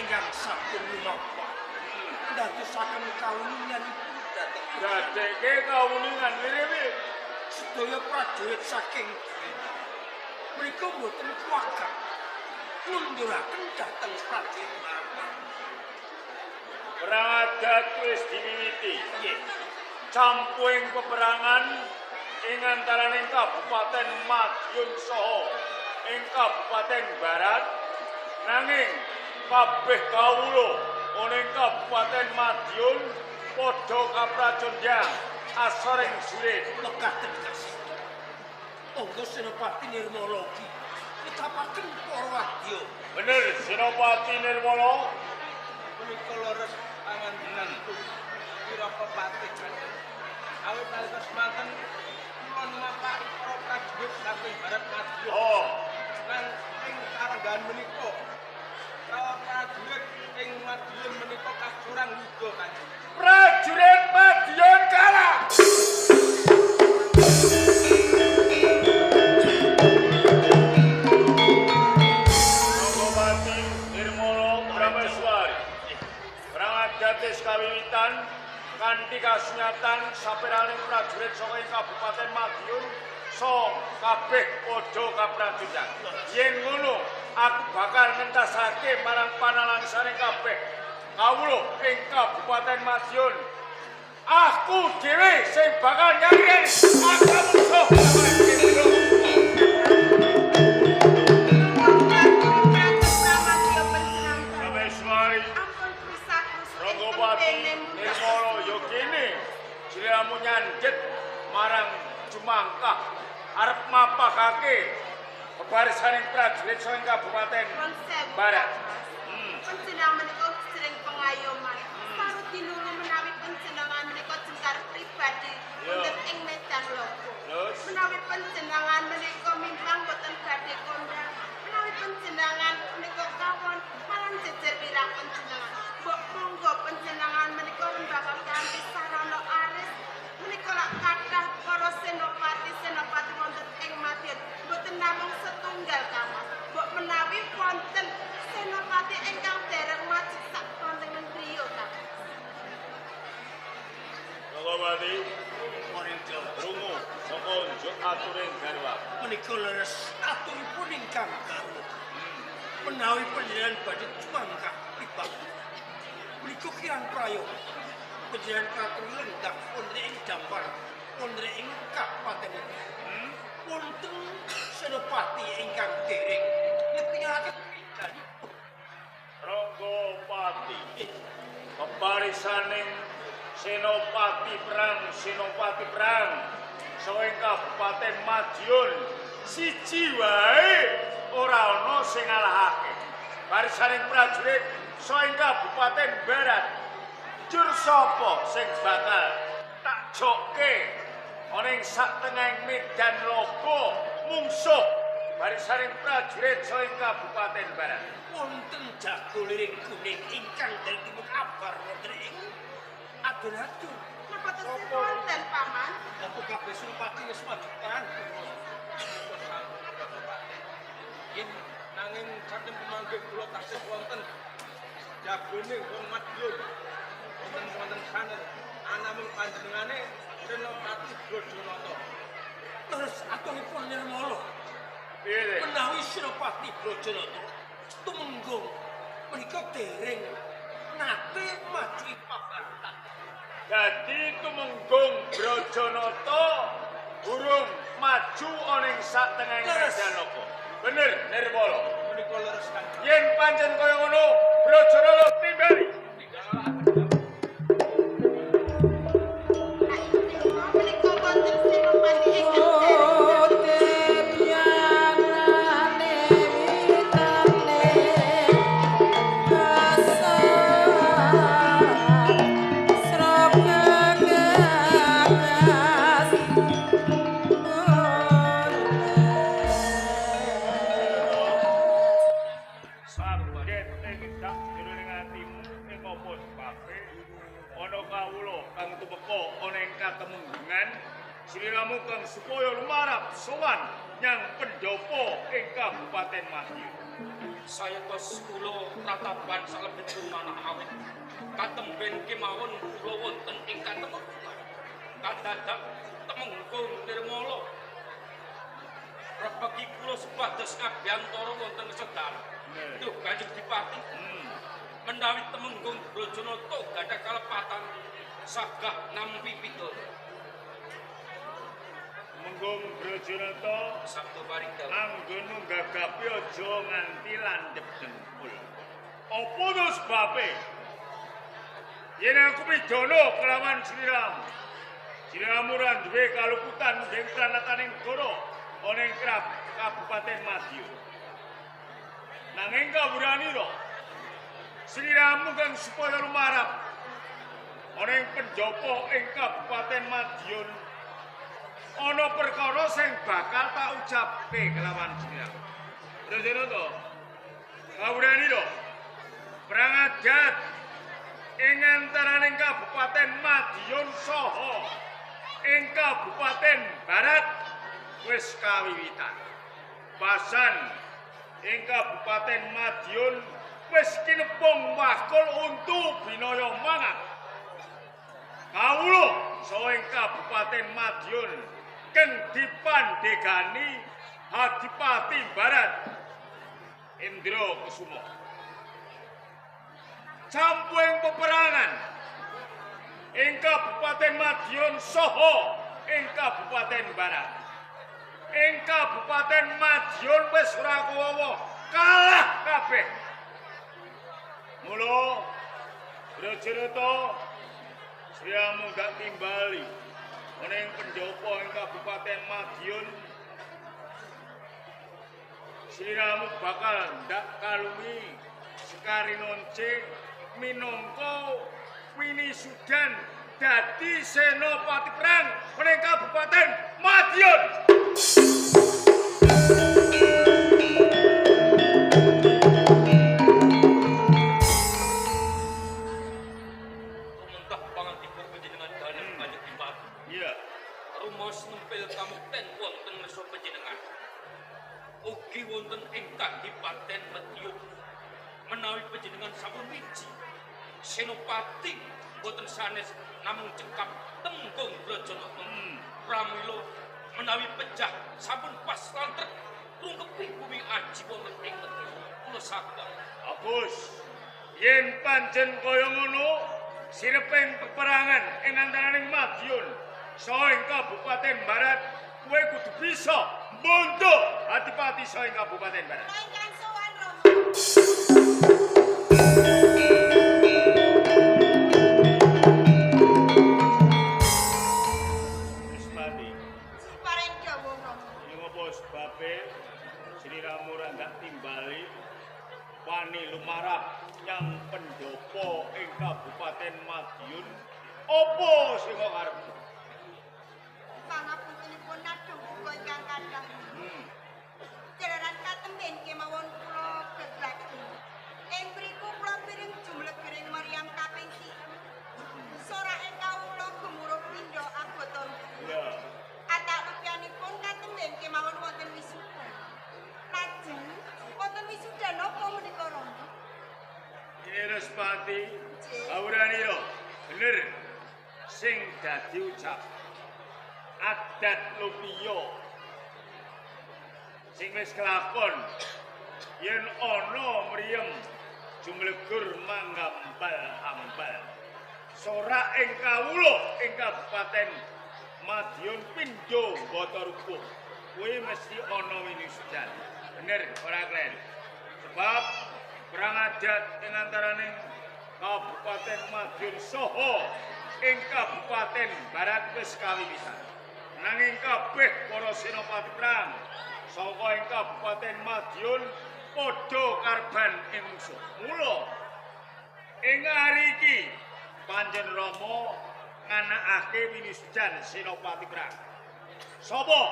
ingkang sampun lumapa. Ndadosaken kawuningan dadekke kawuningan ngene sedaya prajurit saking mriku boten kuwagat ngunduraken dhateng prajurit Marang. Perang adat wis diwiwiti. Nggih. Campuing peperangan ing antaraning Kabupaten Madiun saha ing Kabupaten Barat nanging kabeh kawula ana ing Kabupaten Madiun padha kapracundhang asoring sulit Lekaten kasih. Monggo Senopati Nirmala iki netapaken para wadya. bener Senopati Nirmala Menika leres pangandikan Wiraka Patih Kanjeng. Awit nalika semanten kula mapak para prajurit saking Barat Madiun. oh Nang ing karanggan menika para prajurit ing Madiun menika kasurang yuga Kanjeng. prajurit Madiun kalah Senopati Nirmala Prameswari perang adat wis kawiwitan kanthi kasunyatan saperaning prajurit saka ing Kabupaten Madiun so kabeh padha kapracundhang. Yen ngono, aku bakal ngentasake marang panalangsaning kabeh kawula ing Kabupaten Madiun. Aku dhewe sing bakal nyari akal musuh. Prameswari Ranggapati Nirmala yo kene jiramu nyandhet marang Jumangkah arep mapakake bebarisaning prajurit saka Kabupaten Barat. Panjenengan menika sering pengayoman. Sarut dinungu menawi panjenengan menika jengkar pribadi wonten ing medan loko. Menawi panjenengan menika mimpang boten badhe kondang. Menawi panjenengan menika kawon malan jejer wirang panjenengan. Mbok monggo panjenengan menika bakal kanthi sarana aris menika lak kathah para senopati wonten ing Madiun. Boten namung setunggal kamar. Mbok menawi wonten senopati ingkang dereng majik sak kontengan griya ta. Ranggapati rungu saka njuk aturing garwa. Menika leres aturipun ingkang garwa. Menawi panjenengan badhe Jumangkah pribadi. Menika kirang prayoga. Panjenengan katur lenggah wonten ing Dampar, wonten ing Kabupaten wonten senopati ingkang dereng nyetingaken pidhanipun. Ranggapati peparisaning senopati perang saka ing Kabupaten Madiun siji wae ora ana sing ngalahake. Barisaning prajurit saka ing Kabupaten Barat jur sapa sing bakal tak jokke ana ing satengahing medan logo mungsuh barisaning prajurit saka ing Kabupaten Barat. Wonten jago liring kuning ingkang dari timur abar wonten ing adun-adun. Napa tesih wonten paman? Aku kabeh Senopati wis majukan. Yen nanging saking pemanggih kula tasih wonten jagone wong Madiun. Wonten sanes anaming panjenengane Senopati Brojonata. Terus aturipun Nirmala. Piye? Menawi Senopati Brojonata tumenggung menika dereng nate maju ing pabatan. Dadi tumenggung Brojonata urung maju ana ing satengahing medan logo. Bener Nirmala. Menika leres Kanjeng. Yen pancen kaya ngono, Brojonata timbali. Menika wonten senopati ingkang dereng Sabdet ing dak jroning atimu ing apa sebabé ana kawula kang tumeka ana ing katemunggungan sliramu kang supaya lumarap sowan nyang pendopo ing Kabupaten Madiun. saya tos kula pratapan salebetipun manah awit katemben kemawon kula wonten ing katemenggung kadadak temenggung nirmala rebeki kula supados abiyantara wonten sedal duh Kanjeng Dipati menawi temenggung Brojonata gadah kalepatan sagah nampi pitulung Temenggung Brojonata sabda paring dawuh anggono gagapi aja nganti landhep dengkul. Apa to sebabe? Yen aku pidana kelawan sliramu. Sliramu ora duwe kaluputan ing pranataning negara ana ing Kabupaten Madiun. Nanging kawuranira sliramu kang supaya lumarap ana ing penjapa ing Kabupaten Madiun. Ana perkara sing bakal tak ucapke kelawan sliramu. Brojonata, kawuranira perang adat ing antaraning Kabupaten Madiun saha ing Kabupaten Barat wis kawiwitan. Basan ing Kabupaten Madiun wis kinepung wakul untu binaya mangan. Kawula saha ing Kabupaten Madiun kang dipandhegani Adipati Barat Indra Kusuma. Campuing peperangan ing Kabupaten Madiun saha ing Kabupaten Barat. Ing Kabupaten Madiun wis ora kuwawa kalah kabeh. Mula Brojonata sliramu gak timbali ana ing penjapa ing Kabupaten Madiun. Sliramu bakal ndak kalungi Sekari Nonce minangka winisudan dadi senopati perang ning Kabupaten Madiun. Tumentah pangantipun panjenengan dalem Kanjeng Dipati. Iya. Rumaos nempel kamukten wonten ngarsa panjenengan. Ugi wonten ing Kadipaten Madiun menawi panjenengan sampun wiji senopati boten sanes namung cekap Temenggung Brojonata. Pramila menawi pejah sampun pas lantrek rungkepi bumi aji wonten ing Madiun. Kula saged Agus, yen pancen kaya ngono, sireping peperangan ing antaraning Madiun saha ing Kabupaten Barat, kowe kudu bisa mbuntuk Adipati saha ing Kabupaten Barat. Ingkang sowan Rama. Wispati, Paring dawuh Rama. ing apa sebabe sliramu ora ndak timbali wani lumarap nyang pendopo ing Kabupaten Madiun. Apa sing kok karepmu? Pangapuntenipun nadung uga ingkang kathah. Jalaran katemben kemawon kula beblagi. Ing mriku kula piring jumlah piring Maryam kaping 3. Sorake kawula gemuruh pindha abota. Ya. Atak rupianipun katemben kemawon wonten wisuda. Lajeng wonten wisuda napa menika Rama? Respati, kawuranira bener sing dadi ucap adat lupiya sing wis kelakon yen ana mriyem jumlegur manggambal-ambal sorak ing kawula ing Kabupaten Madiun pindha Bata Rukuh kuwi mesti ana winisudan bener ora klen sebab perang adat ing antaraning Kabupaten Madiun saha ing Kabupaten Barat wis kawiwitan. Nanging kabeh para senopati perang saka ing Kabupaten Madiun padha karban ing musuh. Mula ing hari iki Panjen Rama nganakake winisudan senopati perang. Sapa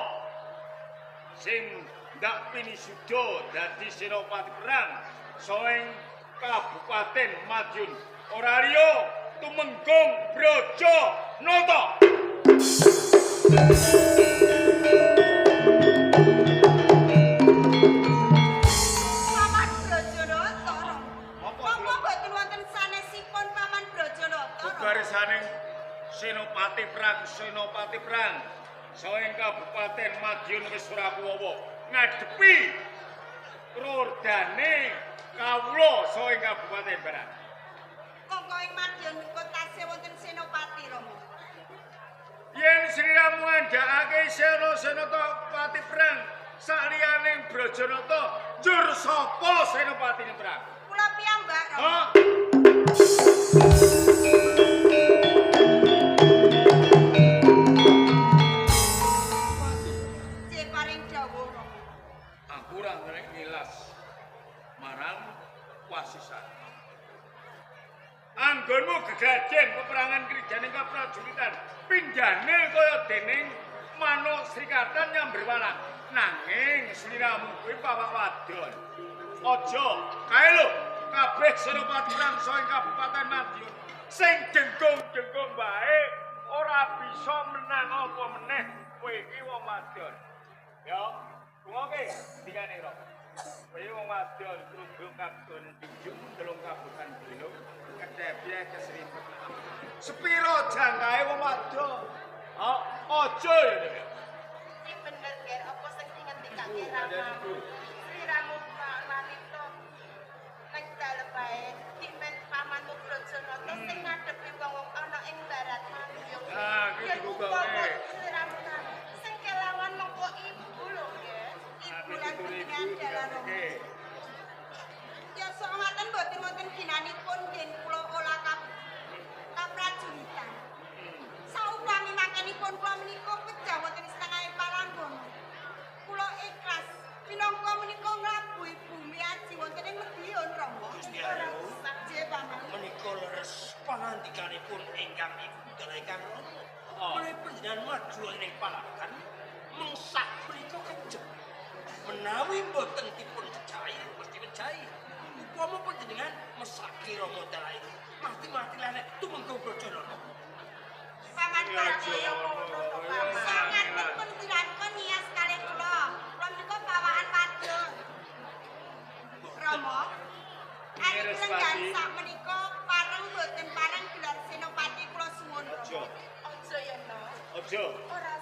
sing ndak pinisuda dadi senopati perang saha ing Kabupaten Madiun ora liya Temenggung Brojonata. Paman bebarisaning Senopati Perang saking Kabupaten Madiun wis ora kuwowo ngadepi Rordane kawula saking Kabupaten Perang. Monggo ing Madiun menika tasih wonten Senopati Rama. Yen Sri Ramu ngandhakake Senopati Perang sakliyaning Brajanata njur sapa Senopati Perang? Kula piyambak Rama. Hah? Paring dawuh Rama. Aku ora ngerek ngilas marang wasisan. Anggonmu gegajen peperangan krijaning kaprajuritan pinjane kaya dening manuk srikatan nyamber walang. Nanging sliramu kuwi pawak wadon. Aja kae lho kabeh Senopati Perang saking Kabupaten Madiun sing jenggung-jenggung bae ora bisa menang apa meneh kowe iki wong wadon. Ya, ngoke dikane ro. Kowe wong wadon krungu kabon dijuk telung kabukan dino kedhepe kesripet. Sepiro jangkae wong wadon? Aja ya. Iki bener ger apa sing ngendikake Rama. Sri Ramu manito nek dalem bae dimen pamanmu Brajanata sing ngadepi wong-wong ana ing barat Madiun. Nah, iki dibukake. Sri Ramu sing kelawan mengko ibu lho nggih. Ibu lan putine dalan. Ya sok ngaten mboten wonten ginanipun den kula olah kaprajuritan. Saupami mangkenipun kula menika pecah wonten setengah palanggon. Kula ikhlas minangka menika nglabuhi bumi aji wonten ing Madiun Rama. Gusti Ayu. Sakjane paman. Menika leres pangandikanipun ingkang ibu dalaikan Rama. Menawi panjenengan maju ing palakan mengsak menika kejep. Menawi mboten dipun cecahi mesti mejahi. Upama panjenengan mesaki Rama dalai mati-mati lanek tumenggo Brajanata. Paman kaya ngono to paman. Sangat pun tiranipun nias kalih kula. Kula menika bawahan wadon. Rama. Ari lenggan sak menika pareng mboten pareng gelar Senopati kula suwun. Aja ya no. Aja.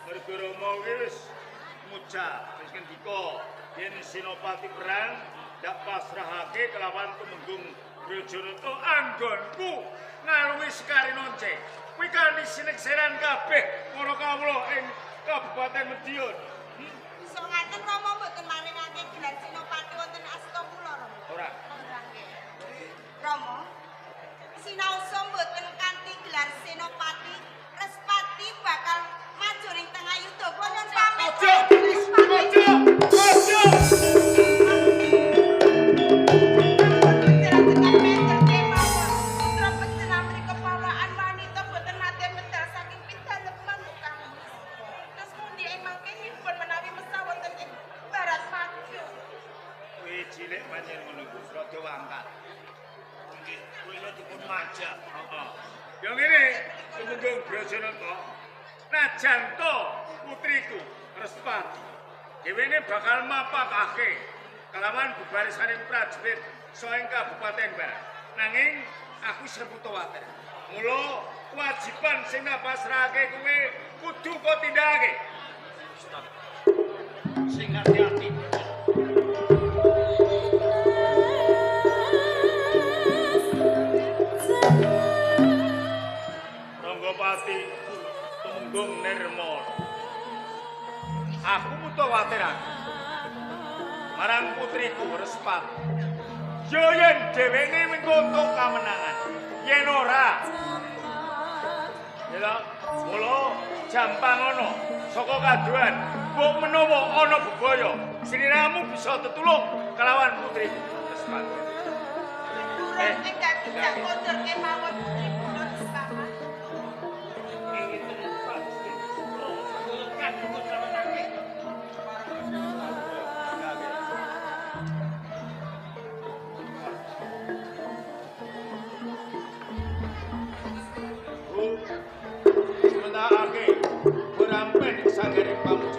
Mergo Rama wis ngucap wis ngendika yen Senopati Perang dak pasrahake kelawan tumenggung Brajanata anggonku ngaluwi Sekari Nonce. Kuwi kan sinekseran kabeh para kawula ing Kabupaten Madiun. Iso ngaten Rama mboten maringake gelar Senopati wonten asta kula Rama. Ora. Ora nggih. Rama. Sinaosa mboten kanthi gelar Senopati, Respati bakal maju ring tengah yuda. Kula nyuwun pamit. Aja. Cilik panjen ngono iku rada wangkat. Nggih, kula dipun majak. Heeh. Ya ngene, tumenggung Brajanata. Najan to putriku Respati. Dhewene bakal mapakake kelawan bebarisaning prajurit saking Kabupaten Barat. Nanging aku seputo water. Mula kewajiban sing napasrahake kuwi kudu kok tindakake. Sing hati-hati. Ranggapati Tumenggung Nirmala. Aku mutawatirake marang putriku Respati. Yo yen dheweke mengko entuk kamenangan. Yen ora ya mula jampang ana saka kaduan mbok menawa ana bebaya sliramu bisa tetulung kelawan putriku Respati. Durung enggak bisa kondur kemawon putri kula Respati. Sementara berampen sanggare pamuja